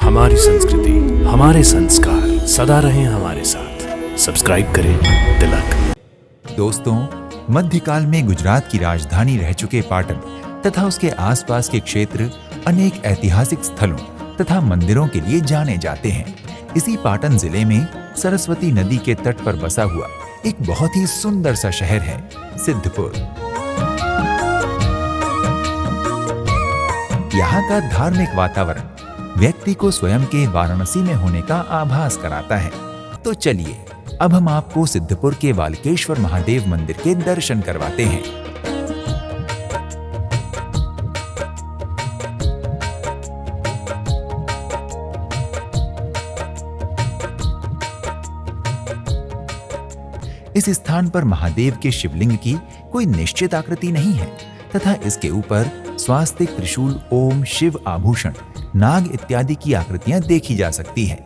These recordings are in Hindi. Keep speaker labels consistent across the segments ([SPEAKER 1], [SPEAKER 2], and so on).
[SPEAKER 1] हमारी संस्कृति, हमारे संस्कार सदा रहें हमारे साथ। सब्सक्राइब करें तिलक।
[SPEAKER 2] दोस्तों, मध्यकाल में गुजरात की राजधानी रह चुके पाटन तथा उसके आसपास के क्षेत्र अनेक ऐतिहासिक स्थलों तथा मंदिरों के लिए जाने जाते हैं। इसी पाटन जिले में सरस्वती नदी के तट पर बसा हुआ एक बहुत ही सुंदर सा शहर है सिद्धपुर। यहाँ का धार्मिक वातावरण व्यक्ति को स्वयं के वाराणसी में होने का आभास कराता है। तो चलिए अब हम आपको सिद्धपुर के वालकेश्वर महादेव मंदिर के दर्शन करवाते हैं। इस स्थान पर महादेव के शिवलिंग की कोई निश्चित आकृति नहीं है तथा इसके ऊपर स्वास्तिक, त्रिशूल, ओम, शिव आभूषण, नाग इत्यादि की आकृतियां देखी जा सकती हैं।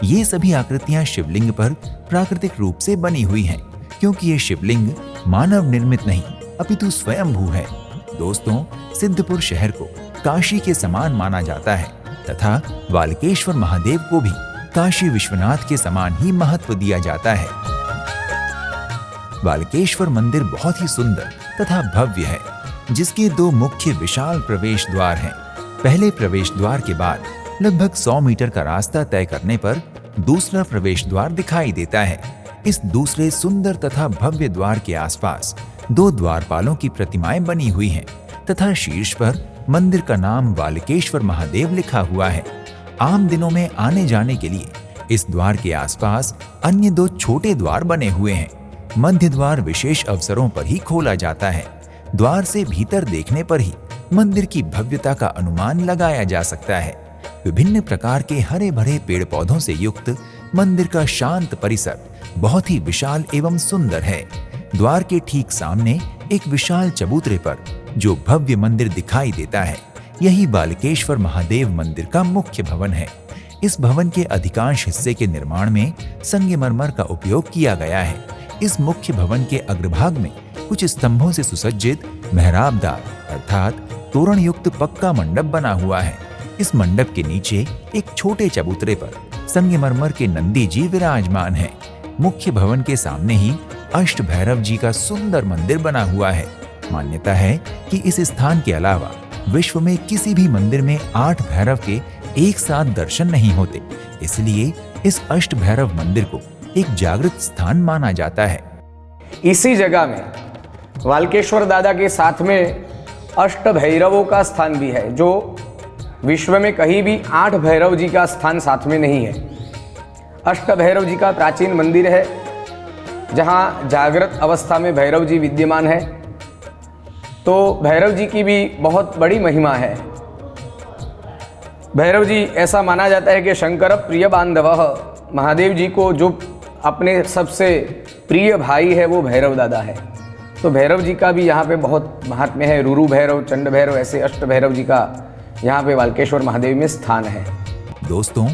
[SPEAKER 2] ये सभी आकृतियां शिवलिंग पर प्राकृतिक रूप से बनी हुई हैं, क्योंकि ये शिवलिंग मानव निर्मित नहीं अपितु स्वयंभू है। दोस्तों, सिद्धपुर शहर को काशी के समान माना जाता है तथा वालकेश्वर महादेव को भी काशी विश्वनाथ के समान ही महत्व दिया जाता है। वालकेश्वर मंदिर बहुत ही सुंदर तथा भव्य है, जिसके दो मुख्य विशाल प्रवेश द्वार हैं। पहले प्रवेश द्वार के बाद लगभग 100 मीटर का रास्ता तय करने पर दूसरा प्रवेश द्वार दिखाई देता है। इस दूसरे सुंदर तथा भव्य द्वार के आसपास 2 द्वारपालों की प्रतिमाएं बनी हुई हैं तथा शीर्ष पर मंदिर का नाम वालकेश्वर महादेव लिखा हुआ है। आम दिनों में आने जाने के लिए इस द्वार के आसपास अन्य 2 छोटे द्वार बने हुए हैं। मध्य द्वार विशेष अवसरों पर ही खोला जाता है। द्वार से भीतर देखने पर ही मंदिर की भव्यता का अनुमान लगाया जा सकता है। विभिन्न प्रकार के हरे भरे पेड़ पौधों से युक्त मंदिर का शांत परिसर बहुत ही विशाल एवं सुंदर है। द्वार के ठीक सामने एक विशाल चबूतरे पर जो भव्य मंदिर दिखाई देता है, यही बालकेश्वर महादेव मंदिर का मुख्य भवन है। इस भवन के अधिकांश हिस्से के निर्माण में संगमरमर का उपयोग किया गया है। इस मुख्य भवन के अग्रभाग में कुछ स्तंभों से सुसज्जित मेहराबदार अर्थात तोरण युक्त पक्का मंडप बना हुआ है। इस मंडप के नीचे एक छोटे चबूतरे पर संगमरमर के नंदी जी विराजमान हैं। मुख्य भवन के सामने ही अष्ट भैरव जी का सुंदर मंदिर बना हुआ है। मान्यता है कि इस स्थान के अलावा विश्व में किसी भी मंदिर में 8 भैरव के एक साथ दर्शन नहीं होते, इसलिए इस अष्ट भैरव मंदिर को एक जागृत स्थान माना जाता है।
[SPEAKER 3] इसी जगह में वालकेश्वर दादा के साथ में अष्ट भैरवों का स्थान भी है, जो विश्व में कहीं भी 8 भैरव जी का स्थान साथ में नहीं है। अष्ट भैरव जी का प्राचीन मंदिर है, जहाँ जागृत अवस्था में भैरव जी विद्यमान है। तो भैरव जी की भी बहुत बड़ी महिमा है। भैरव जी ऐसा माना जाता है कि शंकर प्रिय बांधव, महादेव जी को जो अपने सबसे प्रिय भाई है वो भैरव दादा है। तो भैरव जी का भी यहाँ पे बहुत महात्म्य है। रुरु भैरव, चंड भैरव, ऐसे अष्ट भैरव जी का यहाँ पे वालकेश्वर महादेव में स्थान है।
[SPEAKER 2] दोस्तों,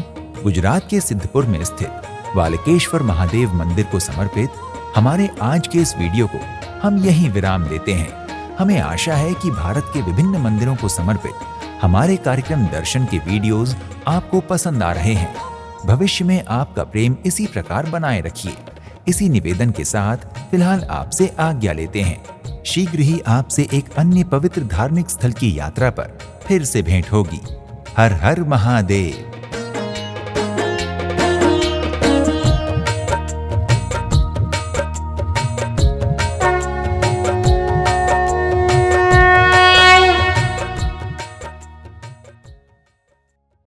[SPEAKER 2] गुजरात के सिद्धपुर में स्थित वालकेश्वर महादेव मंदिर को समर्पित हमारे आज के इस वीडियो को हम यहीं विराम देते हैं। हमें आशा है कि भारत के विभिन्न मंदिरों को समर्पित हमारे कार्यक्रम दर्शन के वीडियोज आपको पसंद आ रहे हैं। भविष्य में आपका प्रेम इसी प्रकार बनाए रखिए। इसी निवेदन के साथ फिलहाल आपसे आज्ञा लेते हैं। शीघ्र ही आपसे एक अन्य पवित्र धार्मिक स्थल की यात्रा पर फिर से भेंट होगी। हर हर महादेव।